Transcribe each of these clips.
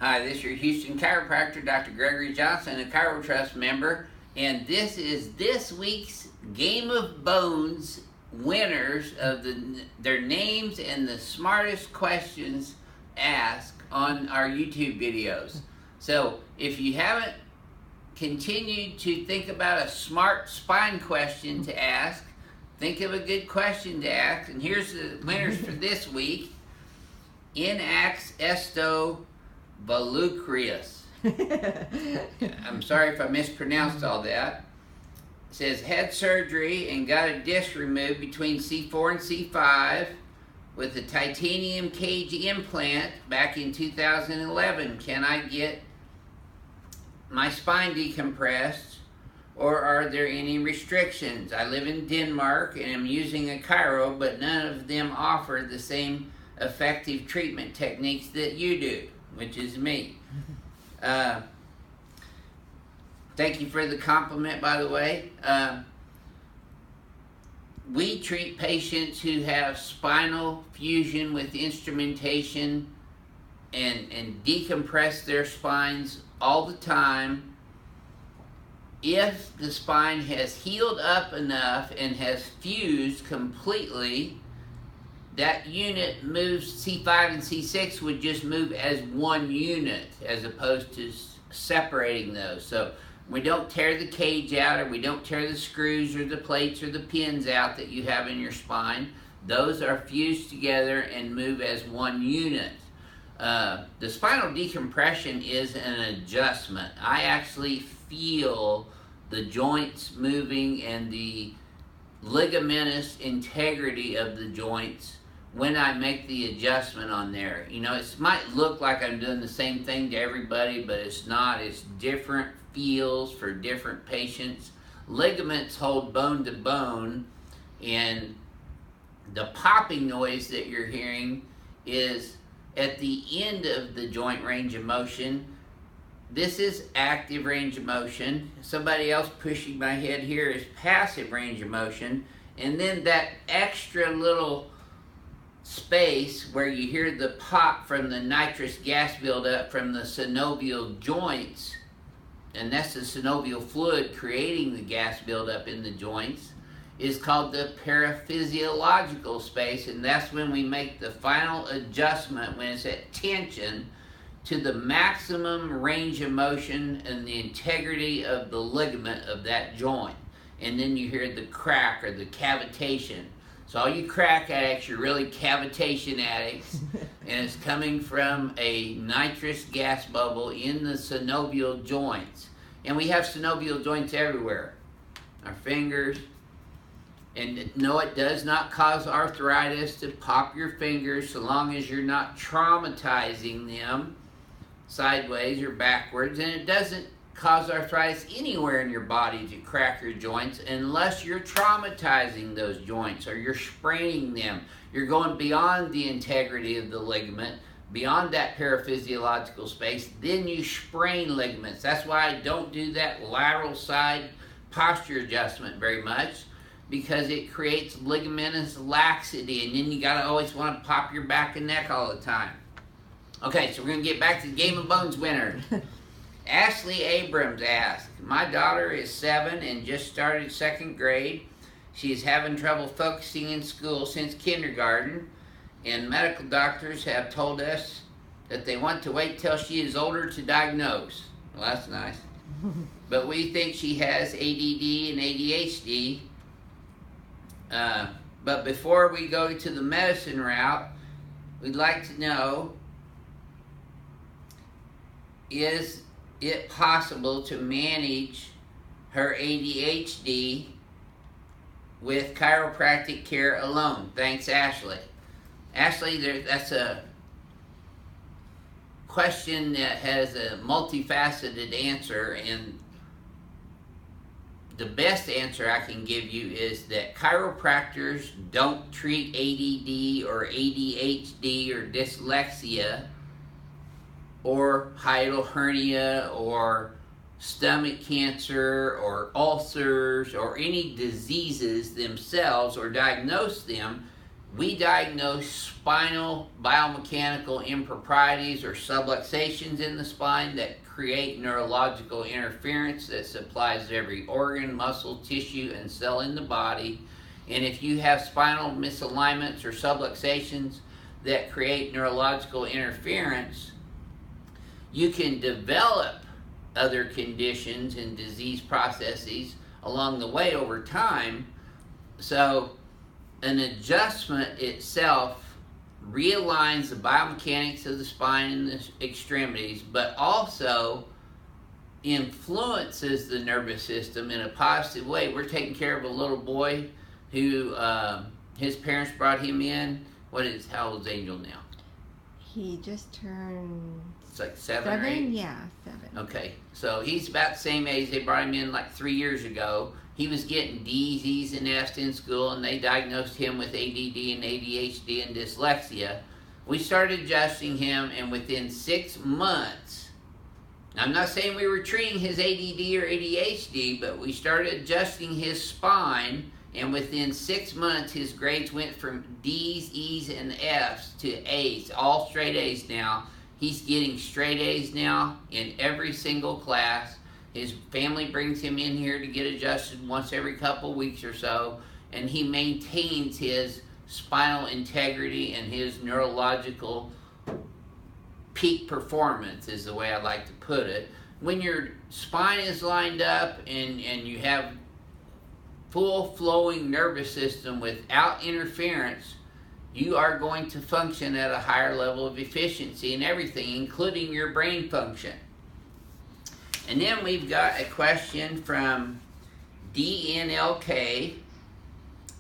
Hi, this is your Houston chiropractor, Dr. Gregory Johnson, a ChiroTrust member, and this is this week's Game of Bones winners of their names and the smartest questions asked on our YouTube videos. So if you haven't continued to think about a smart spine question to ask, think of a good question to ask, and here's the winners for this week. Inax Esto Volucrius. I'm sorry if I mispronounced all that. It says, had surgery and got a disc removed between C4 and C5 with a titanium cage implant back in 2011. Can I get my spine decompressed, or are there any restrictions? I live in Denmark and am using a chiro, but none of them offer the same effective treatment techniques that you do, which is me. Thank you for the compliment, by the way. We treat patients who have spinal fusion with instrumentation and decompress their spines all the time. If the spine has healed up enough and has fused completely, that unit moves, C5 and C6 would just move as one unit as opposed to separating those. So we don't tear the cage out, or we don't tear the screws or the plates or the pins out that you have in your spine. Those are fused together and move as one unit. The spinal decompression is an adjustment. I actually feel the joints moving and the ligamentous integrity of the joints when I make the adjustment on there. You know, it might look like I'm doing the same thing to everybody, but it's not. It's different feels for different patients. Ligaments hold bone to bone, and the popping noise that you're hearing is at the end of the joint range of motion. This is active range of motion. Somebody else pushing my head here is passive range of motion. And then that extra little space where you hear the pop from the nitrous gas buildup from the synovial joints, and that's the synovial fluid creating the gas buildup in the joints, is called the paraphysiological space, and that's when we make the final adjustment, when it's at tension, to the maximum range of motion and the integrity of the ligament of that joint. And then you hear the crack or the cavitation. So all you crack addicts, you're really cavitation addicts, and it's coming from a nitrous gas bubble in the synovial joints. And we have synovial joints everywhere. Our fingers. And no, it does not cause arthritis to pop your fingers so long as you're not traumatizing them sideways or backwards. And it doesn't cause arthritis anywhere in your body to crack your joints unless you're traumatizing those joints or you're spraining them. You're going beyond the integrity of the ligament, beyond that paraphysiological space, then you sprain ligaments. That's why I don't do that lateral side posture adjustment very much, because it creates ligamentous laxity, and then you gotta always want to pop your back and neck all the time. Okay, so we're gonna get back to the Game of Bones winner. Ashley Abrams asked, my daughter is 7 and just started 2nd grade. She's having trouble focusing in school since kindergarten, and medical doctors have told us that they want to wait till she is older to diagnose. Well, that's nice. But we think she has ADD and ADHD. But before we go to the medicine route, we'd like to know, is it possible to manage her ADHD with chiropractic care alone? Thanks, Ashley. Ashley, that's a question that has a multifaceted answer, and the best answer I can give you is that chiropractors don't treat ADD or ADHD or dyslexia or hiatal hernia or stomach cancer or ulcers or any diseases themselves or diagnose them we diagnose spinal biomechanical improprieties or subluxations in the spine that create neurological interference that supplies every organ, muscle, tissue, and cell in the body. And if you have spinal misalignments or subluxations that create neurological interference, you can develop other conditions and disease processes along the way over time. So an adjustment itself realigns the biomechanics of the spine and the extremities, but also influences the nervous system in a positive way. We're taking care of a little boy who his parents brought him in. How old is Angel now? He just turned... It's like 7 or 8? Yeah, 7. Okay, so he's about the same age. They brought him in like 3 years ago. He was getting D's, E's, and F's in school, and they diagnosed him with ADD and ADHD and dyslexia. We started adjusting him, and within 6 months, I'm not saying we were treating his ADD or ADHD, but we started adjusting his spine, and within 6 months, his grades went from D's, E's, and F's to A's, all straight A's now. He's getting straight A's now in every single class. His family brings him in here to get adjusted once every couple weeks or so, and he maintains his spinal integrity and his neurological peak performance, is the way I like to put it. When your spine is lined up and you have full flowing nervous system without interference, you are going to function at a higher level of efficiency in everything, including your brain function. And then we've got a question from DNLK.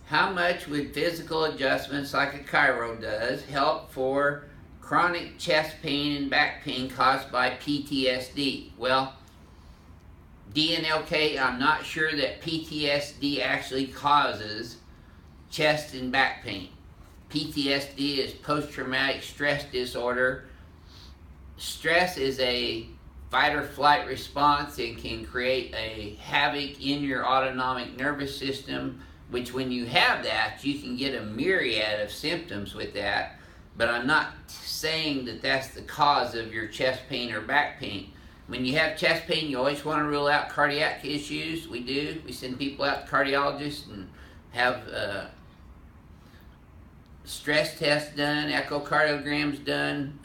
How much would physical adjustments like a chiro does help for chronic chest pain and back pain caused by PTSD? Well, DNLK, I'm not sure that PTSD actually causes chest and back pain. PTSD is post-traumatic stress disorder. Stress is a fight or flight response and can create a havoc in your autonomic nervous system, which when you have that, you can get a myriad of symptoms with that. But I'm not saying that that's the cause of your chest pain or back pain. When you have chest pain, you always want to rule out cardiac issues. We do. We send people out to cardiologists and have stress tests done, echocardiograms done,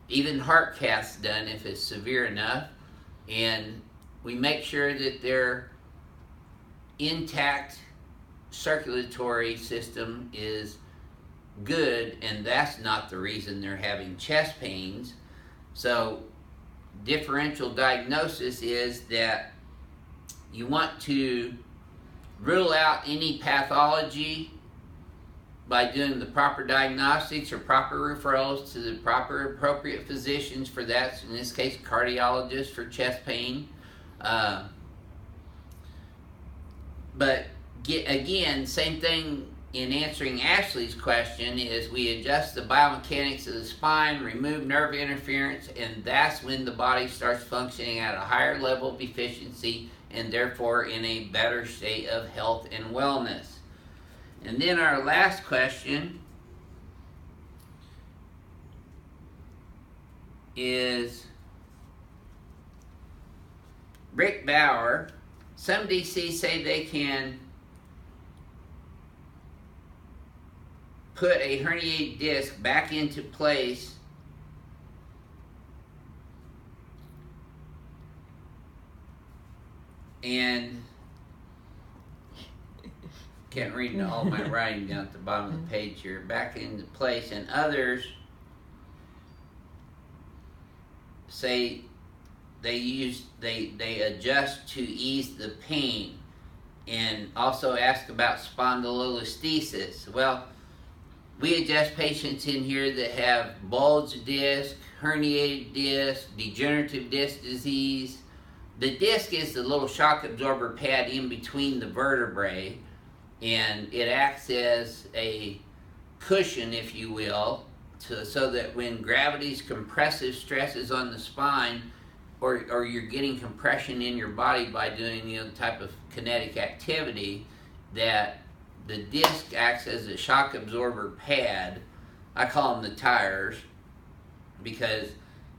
even heart caths done if it's severe enough. And we make sure that their intact circulatory system is good, and that's not the reason they're having chest pains. So differential diagnosis is that you want to rule out any pathology by doing the proper diagnostics or proper referrals to the proper appropriate physicians for that, in this case cardiologist for chest pain. But again, same thing in answering Ashley's question is we adjust the biomechanics of the spine, remove nerve interference, and that's when the body starts functioning at a higher level of efficiency and therefore in a better state of health and wellness. And then our last question is Rick Bauer. Some DCs say they can put a herniated disc back into place and can't read all my writing down at the bottom of the page here, back into place, and others say they adjust to ease the pain, and also ask about spondylolisthesis. Well, we adjust patients in here that have bulged disc, herniated disc, degenerative disc disease. The disc is the little shock absorber pad in between the vertebrae, and it acts as a cushion, if you will, so that when gravity's compressive stress is on the spine, or you're getting compression in your body by doing type of kinetic activity, that the disc acts as a shock absorber pad. I call them the tires, because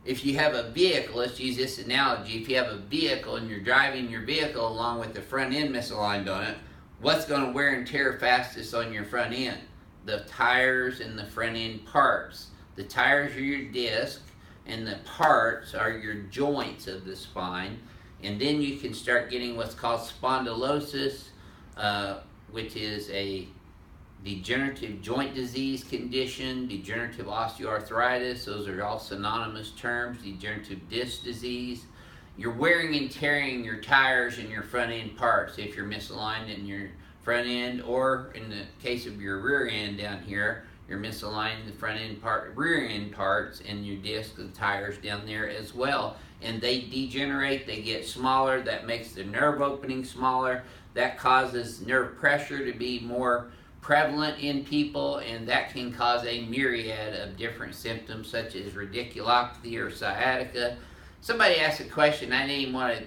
if you have a vehicle, let's use this analogy, if you have a vehicle and you're driving your vehicle along with the front end misaligned on it, what's going to wear and tear fastest on your front end? The tires and the front end parts. The tires are your disc, and the parts are your joints of the spine. And then you can start getting what's called spondylosis, which is a degenerative joint disease condition, degenerative osteoarthritis, those are all synonymous terms, degenerative disc disease. You're wearing and tearing your tires and your front end parts if you're misaligned in your front end, or in the case of your rear end down here, you're misaligned the front end part, rear end parts, and your disc, the tires down there as well. And they degenerate, they get smaller, that makes the nerve opening smaller, that causes nerve pressure to be more prevalent in people, and that can cause a myriad of different symptoms such as radiculopathy or sciatica. Somebody asked a question, I didn't even want to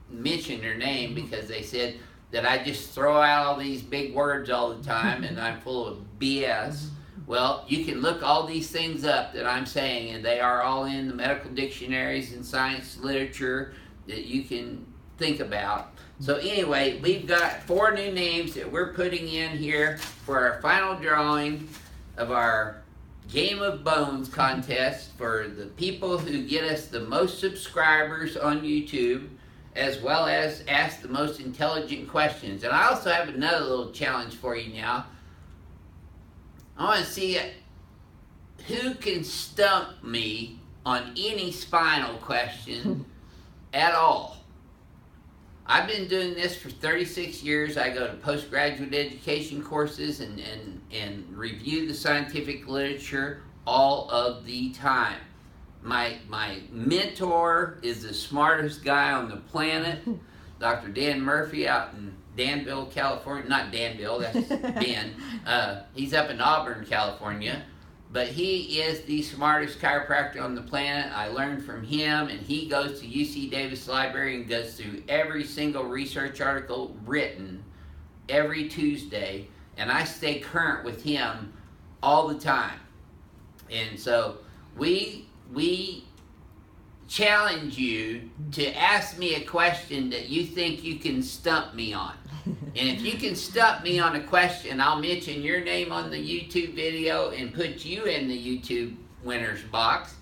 mention their name because they said that I just throw out all these big words all the time and I'm full of BS. Well, you can look all these things up that I'm saying, and they are all in the medical dictionaries and science literature that you can think about. So anyway, we've got 4 new names that we're putting in here for our final drawing of our Game of Bones contest for the people who get us the most subscribers on YouTube, as well as ask the most intelligent questions. And I also have another little challenge for you now. I want to see who can stump me on any spinal question at all. I've been doing this for 36 years. I go to postgraduate education courses and review the scientific literature all of the time. My mentor is the smartest guy on the planet, Dr. Dan Murphy out in Danville, California. Not Danville, that's Ben. He's up in Auburn, California. But he is the smartest chiropractor on the planet. I learned from him, and he goes to UC Davis Library and goes through every single research article written every Tuesday, and I stay current with him all the time. And so we challenge you to ask me a question that you think you can stump me on. And if you can stump me on a question, I'll mention your name on the YouTube video and put you in the YouTube winner's box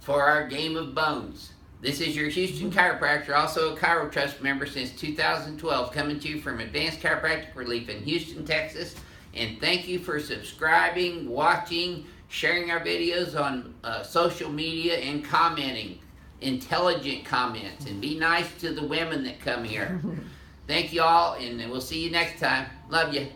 for our Game of Bones. This is your Houston chiropractor, also a ChiroTrust member since 2012, coming to you from Advanced Chiropractic Relief in Houston, Texas. And thank you for subscribing, watching, sharing our videos on social media, and commenting. Intelligent comments. And be nice to the women that come here. Thank you all, and we'll see you next time. Love you.